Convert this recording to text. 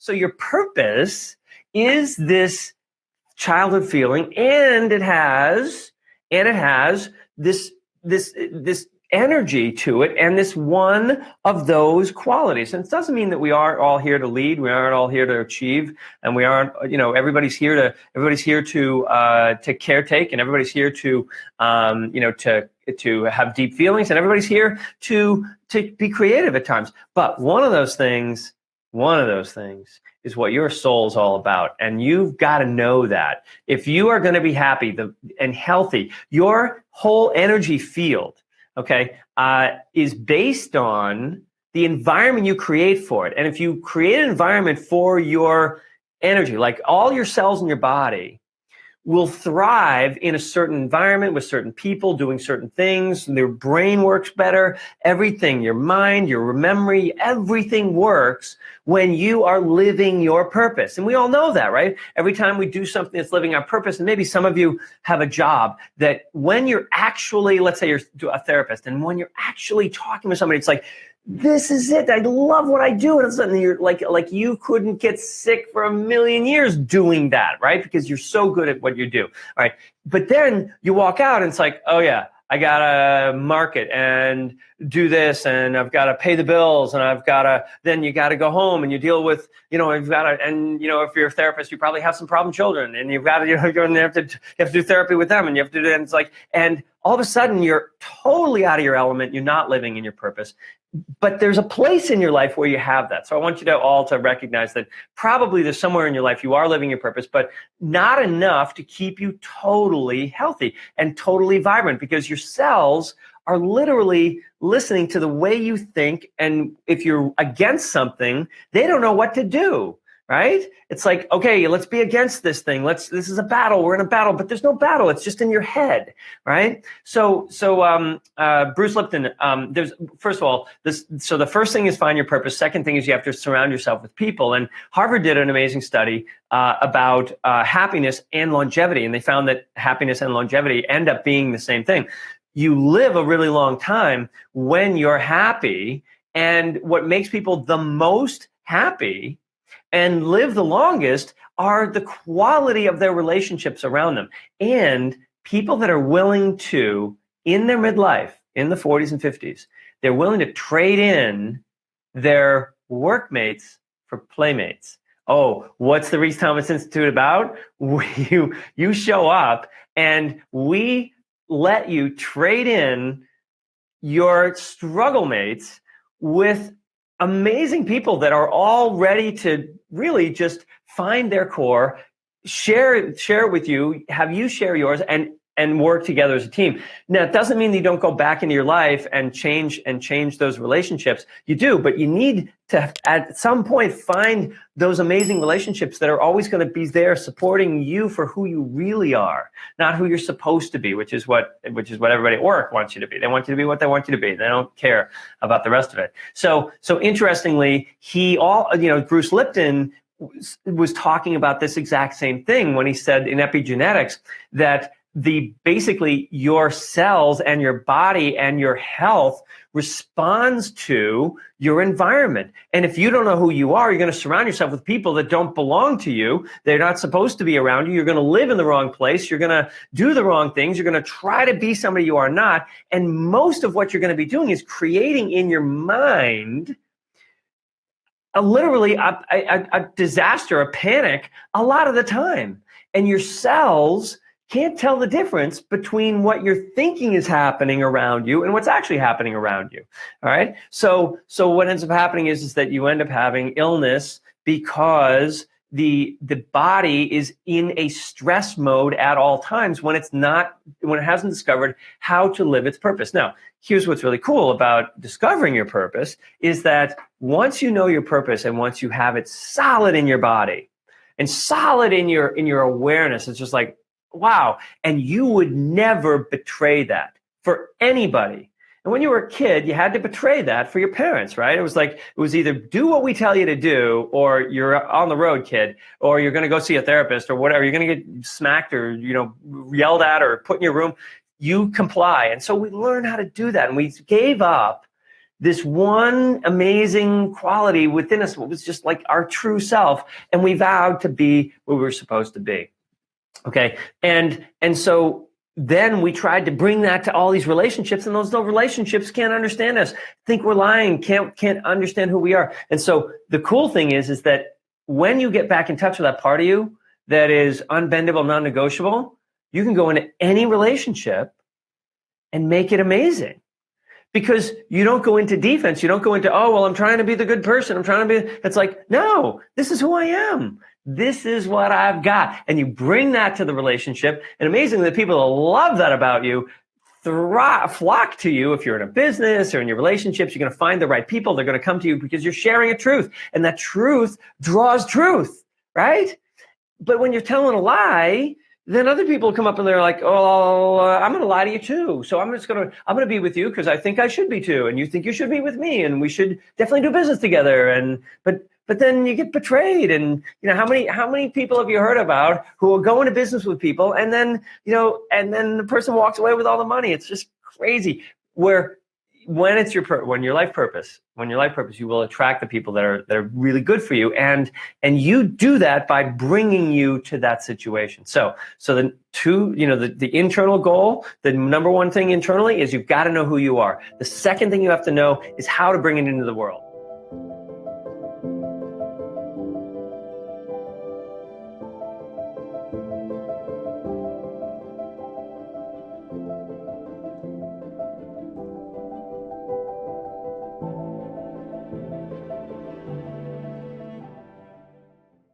So your purpose is this childhood feeling, and it has this energy to it, and this one of those qualities. And it doesn't mean that we aren't all here to lead, we aren't all here to achieve, and we aren't, everybody's here to caretake, and everybody's here to have deep feelings, and everybody's here to be creative at times. But one of those things is what your soul's all about. And you've got to know that. If you are going to be happy and healthy, your whole energy field, is based on the environment you create for it. And if you create an environment for your energy, like all your cells in your body will thrive in a certain environment with certain people doing certain things, and their brain works better, everything, your mind, your memory, everything works when you are living your purpose. And we all know that, right? Every time we do something that's living our purpose, and maybe some of you have a job that when you're actually, let's say you're a therapist, and when you're actually talking with somebody, it's like, this is it. I love what I do. And suddenly you're like you couldn't get sick for a million years doing that, right? Because you're so good at what you do. All right. But then you walk out and it's like, oh yeah, I got to market and do this, and I've got to pay the bills, and then you got to go home and you deal with, if you're a therapist, you probably have some problem children, and you've got to, you have to do therapy with them, and you have to do it. And it's like, and all of a sudden you're totally out of your element. You're not living in your purpose. But there's a place in your life where you have that. So I want you to all to recognize that probably there's somewhere in your life you are living your purpose, but not enough to keep you totally healthy and totally vibrant, because your cells are literally listening to the way you think. And if you're against something, they don't know what to do. Right? It's like, okay, let's be against this thing. This is a battle. We're in a battle, but there's no battle. It's just in your head. Right? So Bruce Lipton, first of all, so the first thing is find your purpose. Second thing is you have to surround yourself with people. And Harvard did an amazing study about happiness and longevity. And they found that happiness and longevity end up being the same thing. You live a really long time when you're happy. And what makes people the most happy and live the longest are the quality of their relationships around them. And people that are willing to, in their midlife, in the 40s and 50s, they're willing to trade in their workmates for playmates. Oh, what's the Reese Thomas Institute about? You show up and we let you trade in your struggle mates with amazing people that are all ready to really just find their core, share it with you, have you share yours, and work together as a team. Now, it doesn't mean that you don't go back into your life and change those relationships. You do, but you need to, at some point, find those amazing relationships that are always going to be there supporting you for who you really are, not who you're supposed to be, which is what everybody at work wants you to be. They want you to be what they want you to be. They don't care about the rest of it. So interestingly, Bruce Lipton was talking about this exact same thing when he said in epigenetics that basically your cells and your body and your health responds to your environment. And if you don't know who you are, you're going to surround yourself with people that don't belong to you. They're not supposed to be around you. You're going to live in the wrong place. You're going to do the wrong things. You're going to try to be somebody you are not. And most of what you're going to be doing is creating in your mind literally a disaster, a panic a lot of the time. And your cells can't tell the difference between what you're thinking is happening around you and what's actually happening around you. All right. So what ends up happening is that you end up having illness because the body is in a stress mode at all times when it hasn't discovered how to live its purpose. Now, here's what's really cool about discovering your purpose is that once you know your purpose and once you have it solid in your body and solid in your awareness, it's just like, wow. And you would never betray that for anybody. And when you were a kid, you had to betray that for your parents, right? It was either do what we tell you to do, or you're on the road, kid, or you're going to go see a therapist or whatever. You're going to get smacked or, yelled at or put in your room. You comply. And so we learned how to do that. And we gave up this one amazing quality within us, what was just like our true self, and we vowed to be what we were supposed to be. Okay, and so then we tried to bring that to all these relationships, and those relationships can't understand us, think we're lying, can't understand who we are. And so the cool thing is that when you get back in touch with that part of you that is unbendable, non-negotiable, you can go into any relationship and make it amazing. Because you don't go into defense. You don't go into, oh, well, I'm trying to be the good person. I'm trying to be, it's like, no, this is who I am. This is what I've got. And you bring that to the relationship. And amazingly, the people that love that about you flock to you. If you're in a business or in your relationships, you're going to find the right people. They're going to come to you because you're sharing a truth. And that truth draws truth, right? But when you're telling a lie, then other people come up and they're like, oh, I'm going to lie to you too. So I'm going to be with you because I think I should be too. And you think you should be with me, and we should definitely do business together. And, but then you get betrayed. And, how many people have you heard about who will go into business with people and then, and then the person walks away with all the money? It's just crazy. When it's your life purpose, you will attract the people that are really good for you, and you do that by bringing you to that situation. So the internal goal, the number one thing internally is you've got to know who you are. The second thing you have to know is how to bring it into the world.